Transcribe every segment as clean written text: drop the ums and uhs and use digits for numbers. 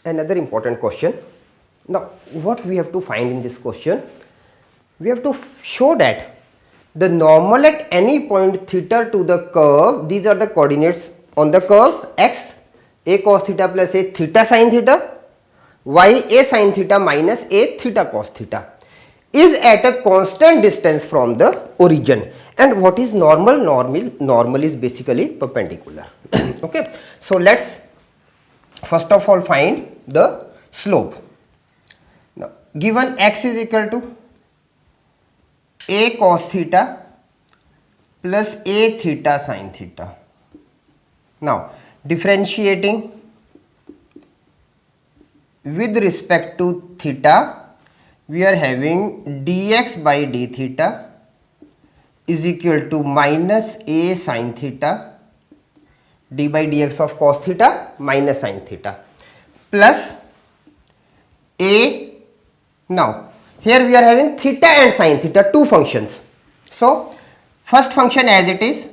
another important question. Now what we have to find in this question, we have to show that the normal at any point theta to the curve, these are the coordinates on the curve x, a cos theta plus a theta sin theta, y a sin theta minus a theta cos theta, is at a constant distance from the origin. And what is normal? Normal is basically perpendicular. Okay, so let's first of all find the slope. Now given x is equal to a cos theta plus a theta sin theta. Now differentiating with respect to theta, we are having dx by d theta is equal to minus a sin theta, d by dx of cos theta minus sin theta, plus a. Now here we are having theta and sin theta, two functions. So first function as it is,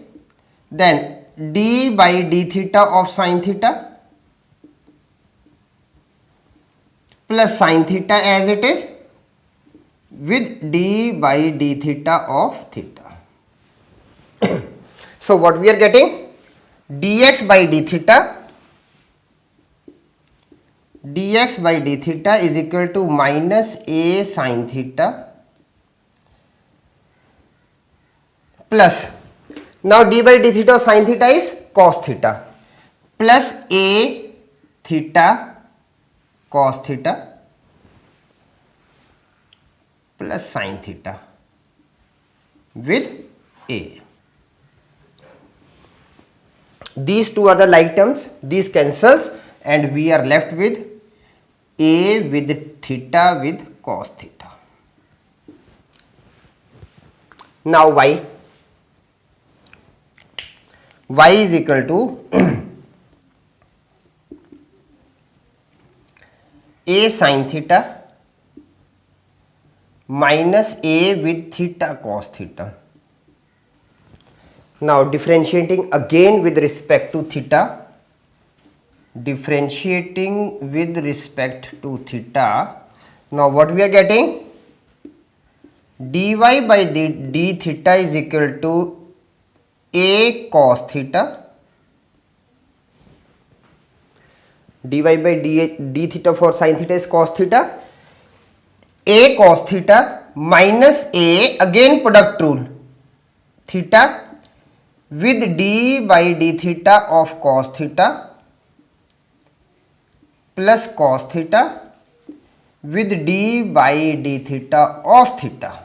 then d by d theta of sin theta plus sin theta as it is with d by d theta of theta. So what we are getting? Dx by d theta is equal to minus a sin theta plus, now d by d theta of sin theta is cos theta, plus a theta cos theta plus sin theta with a. These two are the like terms, these cancels, and we are left with a with theta with cos theta. Now y is equal to a sin theta minus a with theta cos theta. Now differentiating again with respect to theta, now what we are getting? Dy by d theta is equal to a cos theta, dy by d theta for sin theta is cos theta, a cos theta minus a, again product rule, theta with d by d theta of cos theta plus cos theta with d by d theta of theta.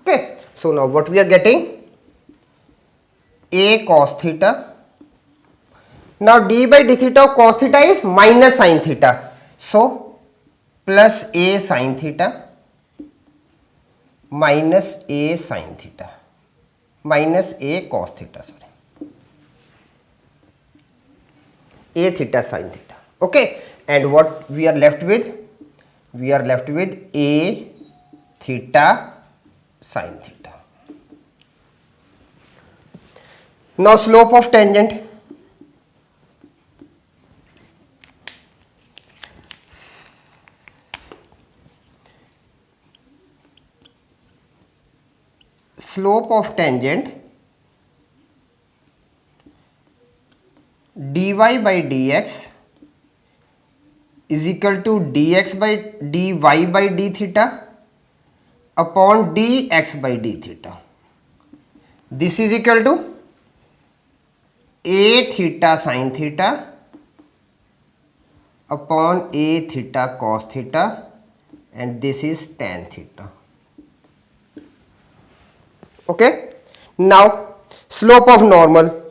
Okay, so now what we are getting? A cos theta. Now d by d theta of cos theta is minus sin theta, so plus a sin theta minus a sin theta minus a cos theta, a theta sin theta. Okay, and what we are left with? We are left with a theta sin theta. Now slope of tangent. Slope of tangent dy by dx is equal to dx by dy by d theta upon dx by d theta. This is equal to a theta sin theta upon a theta cos theta, and this is tan theta. Okay, now slope of normal.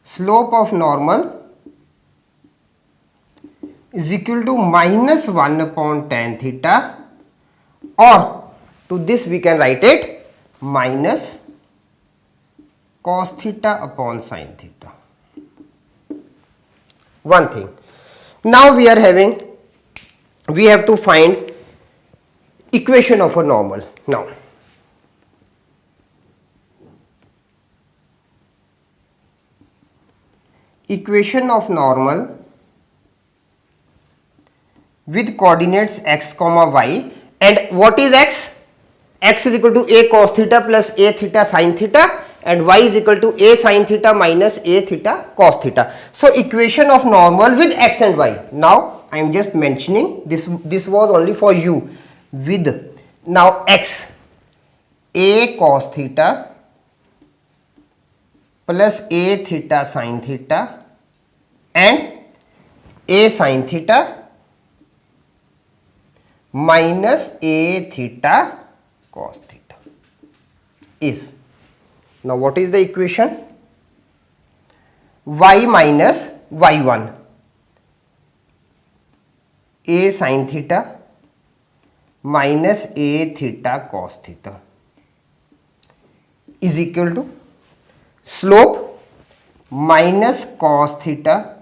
Slope of normal is equal to minus 1 upon tan theta, or to this we can write it minus cos theta upon sin theta. One thing. Now we are having, we have to find equation of a normal. Now, equation of normal with coordinates x comma y, and what is x? X is equal to a cos theta plus a theta sin theta, and y is equal to a sin theta minus a theta cos theta. So equation of normal with x and y. Now I am just mentioning this was only for you. With now x, a cos theta plus a theta sin theta and a sin theta minus a theta cos theta is, now what is the equation? Y minus y1, a sin theta minus a theta cos theta is equal to slope minus cos theta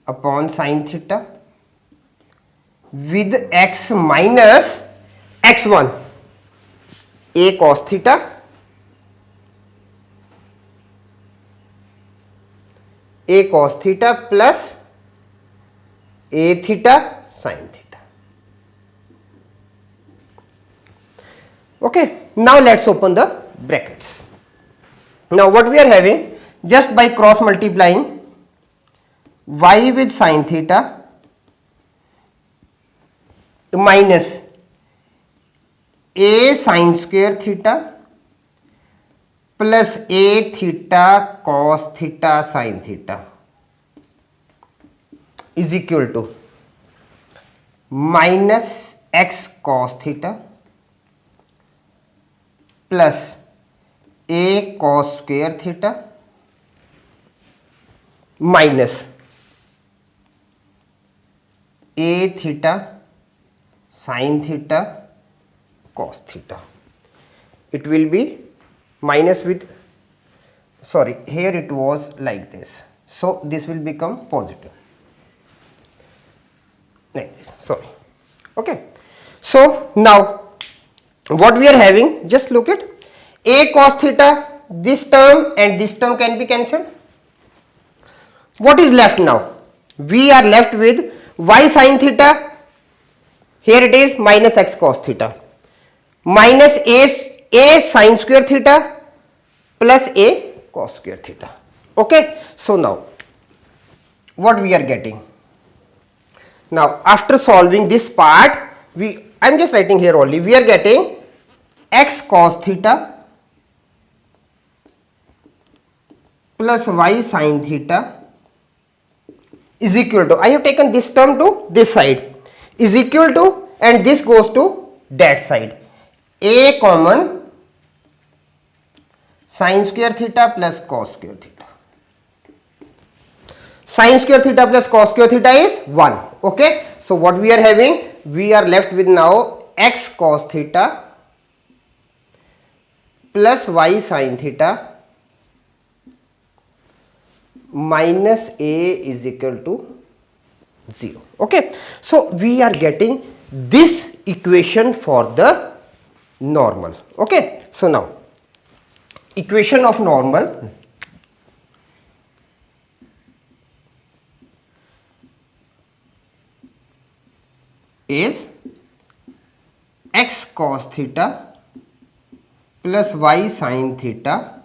upon sin theta with x minus x1, a cos theta plus a theta sin theta. Okay, now let's open the brackets. Now what we are having, just by cross multiplying y with sin theta minus a sin square theta plus a theta cos theta sin theta is equal to minus x cos theta plus a cos square theta minus a theta sin theta cos theta. It will be minus with, sorry, here it was like this, so this will become positive like this, sorry. Okay, so now what we are having, just look at a cos theta, this term and this term can be cancelled. What is left now? We are left with y sin theta, here it is minus x cos theta minus a sin square theta plus a cos square theta. Okay, so now what we are getting? Now after solving this part, I am just writing here only, we are getting x cos theta plus y sin theta is equal to, I have taken this term to this side, is equal to, and this goes to that side, a common sin square theta plus cos square theta. Sin square theta plus cos square theta is 1. Okay, so what we are having, we are left with now x cos theta plus y sin theta minus a is equal to 0. Okay, so we are getting this equation for the normal. Okay, so now equation of normal is x cos theta plus y sin theta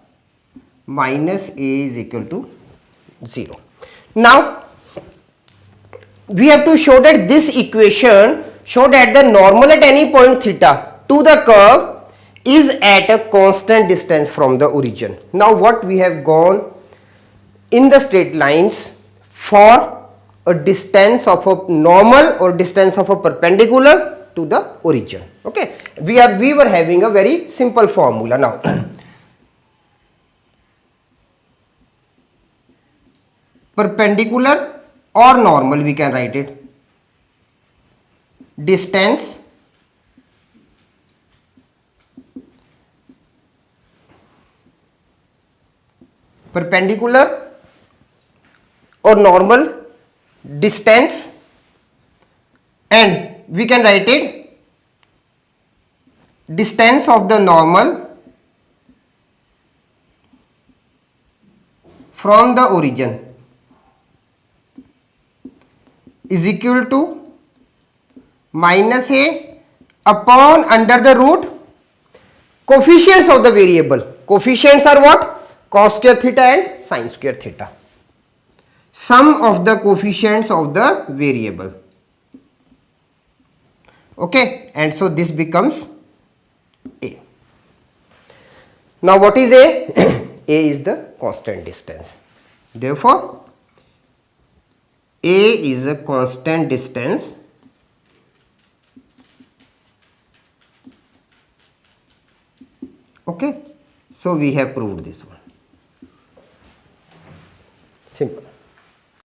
minus a is equal to 0. Now we have to show that this equation show that the normal at any point theta to the curve is at a constant distance from the origin. Now what we have gone in the straight lines for a distance of a normal or distance of a perpendicular to the origin. Okay, we were having a very simple formula. Now perpendicular or normal, we can write it, distance perpendicular or normal distance, and we can write it distance of the normal from the origin is equal to minus a upon under the root coefficients of the variable. Coefficients are what? Cos square theta and sin square theta. Sum of the coefficients of the variable. Okay, and so this becomes a. Now what is a? A is the constant distance. Therefore, a is a constant distance Okay, so we have proved this one. Simple.